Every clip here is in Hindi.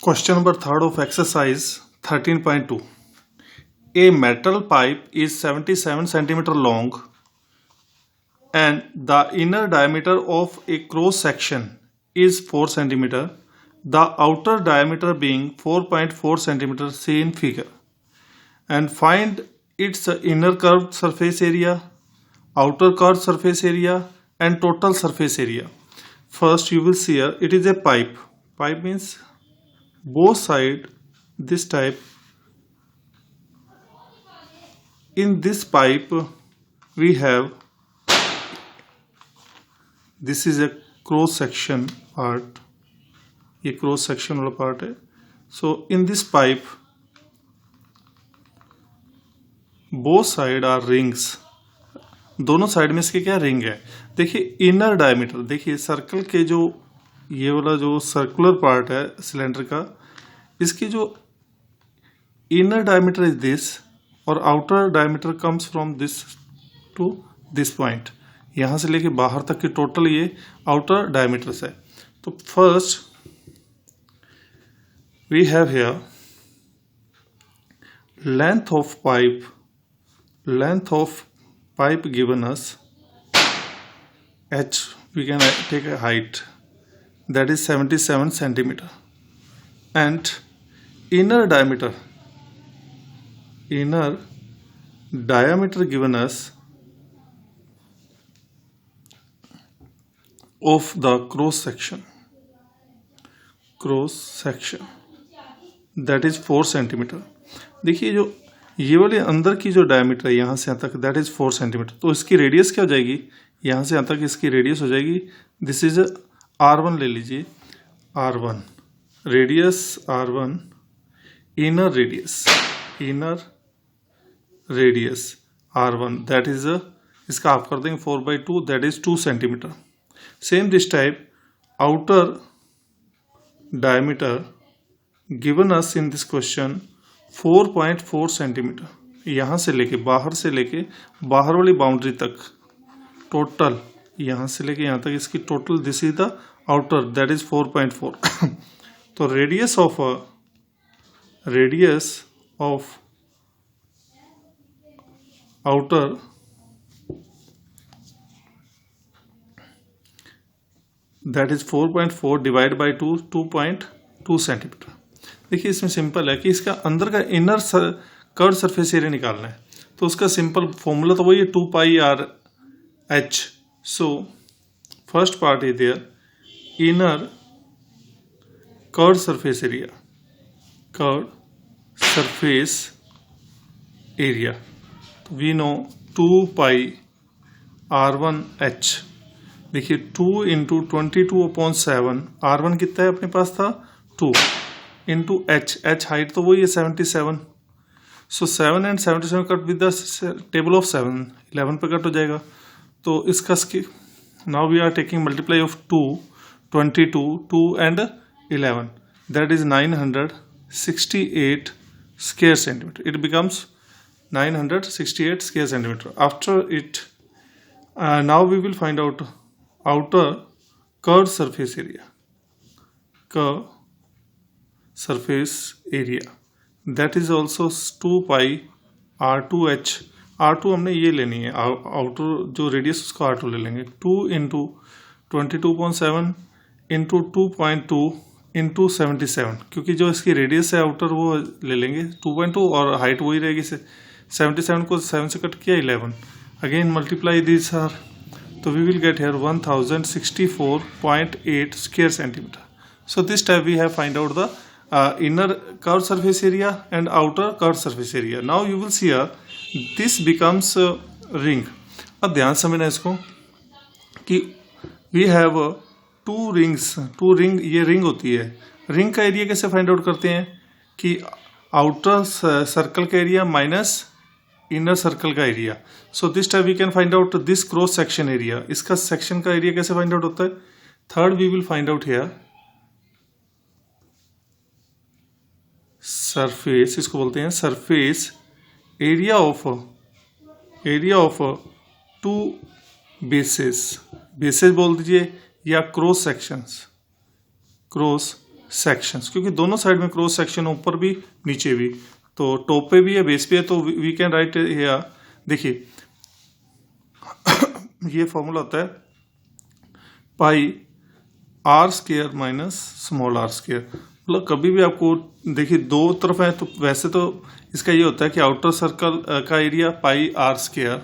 Question number 3 of exercise 13.2. A metal pipe is 77 centimeter long and the inner diameter of a cross section is 4 centimeter. The outer diameter being 4.4 centimeter, see in figure, and find its inner curved surface area, outer curved surface area and total surface area. First you will see here it is a pipe. Pipe means both side this type. In this pipe we have, this is a cross section part, ये क्रॉस सेक्शन वाला पार्ट है. So in this pipe both side are rings, दोनों साइड में इसके क्या रिंग है. देखिए इनर डायमीटर, देखिए सर्कल के जो ये वाला जो सर्कुलर पार्ट है सिलेंडर का, इसकी जो इनर डायमीटर इज दिस और outer diameter comes from this to this point. यहां से लेके बाहर तक की टोटल ये आउटर डायमीटर्स है. तो first we have here length of pipe given us h. We can take a height that is 77 centimeter and inner diameter given us of the cross section that is 4 centimetre. देखिए जो ये वाले अंदर की जो डायमीटर है यहाँ से यहाँ तक दैट इज 4 सेंटीमीटर. तो इसकी रेडियस क्या हो जाएगी, यहाँ से यहाँ तक इसकी रेडियस हो जाएगी, दिस इज R1 ले लीजिए, R1 radius, R1 inner radius R1 that is इसका आप कर देंगे 4/2 that is 2 centimetre. Same this type outer diameter given us in this question 4.4 centimetre. यहाँ से लेके बाहर वाली बाउंड्री तक टोटल, यहाँ से लेके यहाँ तक इसकी total, this is the outer that is 4.4. तो radius of outer that is 4.4 divide by 2 centimetre. देखिए इसमें सिंपल है कि इसका अंदर का इनर कर्व सरफेस एरिया निकालना है. तो उसका सिंपल फॉर्मूला तो वही है 2πr/h. So first part is their inner curve surface area. तो वी नो 2πr1h. देखिए 2 इंटू 22/7, R1 कितना है अपने पास था 2 इंटू h हाइट तो वही है 77. So 7 and 77 cut with the table of 7, 11 पे कट हो जाएगा. तो इसका now we are taking multiply of 2, 22, 2 and 11 that is 968 square centimetre. It becomes 968 square centimetre. After it now we will find out outer curved surface area that is also 2πr2h. R2 हमने ये लेनी है, आउटर जो रेडियस उसका R2 ले लेंगे. 2 इंटू 22/7 इंटू 2.2 इंटू 77, क्योंकि जो इसकी रेडियस है आउटर वो ले लेंगे 2.2 और हाइट वही रहेगी. 77 को 7 से कट किया 11. अगेन मल्टीप्लाई दिस आर, तो we will get here 1064.8 square centimeter. So this time we have find out the inner curved surface area and outer curved surface area. Now you will see here this becomes ring. अब ध्यान समझना इसको कि we have two rings. ये रिंग होती है. रिंग का एरिया कैसे फाइंड आउट करते हैं कि आउटर सर्कल का एरिया माइनस इनर सर्कल का area. So this time we can find out this cross section area. इसका सेक्शन का एरिया कैसे फाइंड आउट होता है. Third we will find out here surface, इसको बोलते हैं सरफेस एरिया ऑफ 2 बेसेस बोल दीजिए या क्रॉस सेक्शंस, क्योंकि दोनों साइड में क्रॉस सेक्शन, ऊपर भी नीचे भी, तो टॉप पे भी है बेस पे है, तो वी कैन राइट हियर, देखिए ये फॉर्मूला होता है pi are square minus small r square. मतलब कभी भी आपको देखिए दो तरफ है, तो वैसे तो इसका ये होता है कि आउटर सर्कल का area pi are square,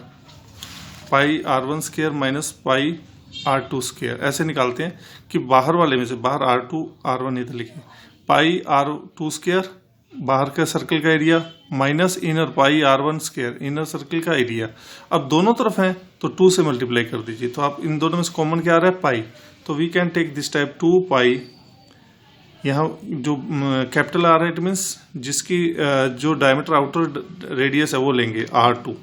pi R one square minus pi R two square, ऐसे निकालते हैं कि बाहर वाले में से, बाहर आर टू आर वन इधर लिखिए, पाई आर टू स्क्वायर बाहर का सर्कल का area minus inner pi R one square inner circle का एरिया। अब दोनों तरफ हैं तो 2 से मल्टीप्लाई कर दीजिए, तो आप इन दोनों में से कॉमन क्या आ रहा है, पाई, तो we can take this type 2 pi, यहाँ जो कैपिटल आर है इट मीन्स जिसकी जो डायमीटर आउटर रेडियस है वो लेंगे R2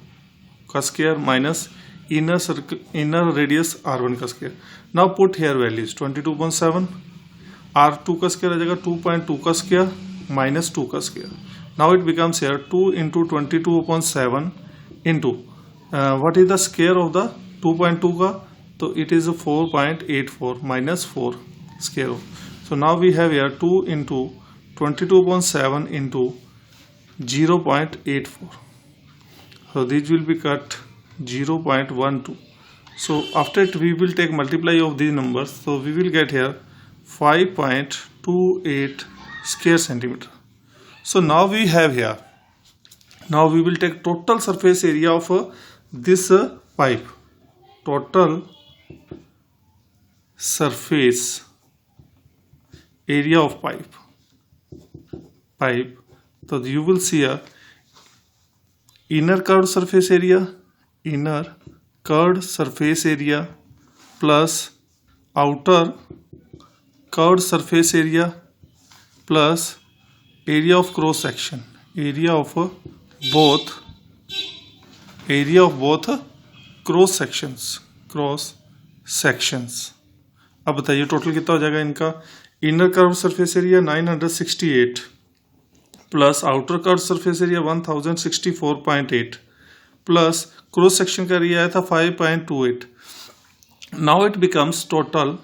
का square minus inner circle inner radius R1 का square. Now put here values 22.7, R2 का स्क्वायर आ जाएगा 2.2 का स्क्वायर माइनस 2 का square. Now it becomes here 2 into 22.7 into what is the square of the 2.2 का, तो it is 4.84 minus 4 square of, so now we have here 2 into 22.7 into 0.84, so these will be cut 0.12, so after it we will take multiply of these numbers, so we will get here 5.28 square centimeter. So now we have here, now we will take total surface area of this pipe, total surface area of pipe, so you will see a inner curved surface area plus outer curved surface area plus area of cross section, area of both cross sections। अब बताइए टोटल कितना हो जाएगा इनका, inner curve surface area 968 plus outer curve surface area 1064.8 plus cross section का एरिया आया था 5.28। Now it becomes total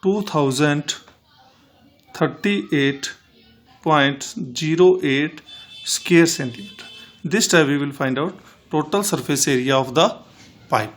2038.08 square centimetre. This time we will find out total surface area of the pipe.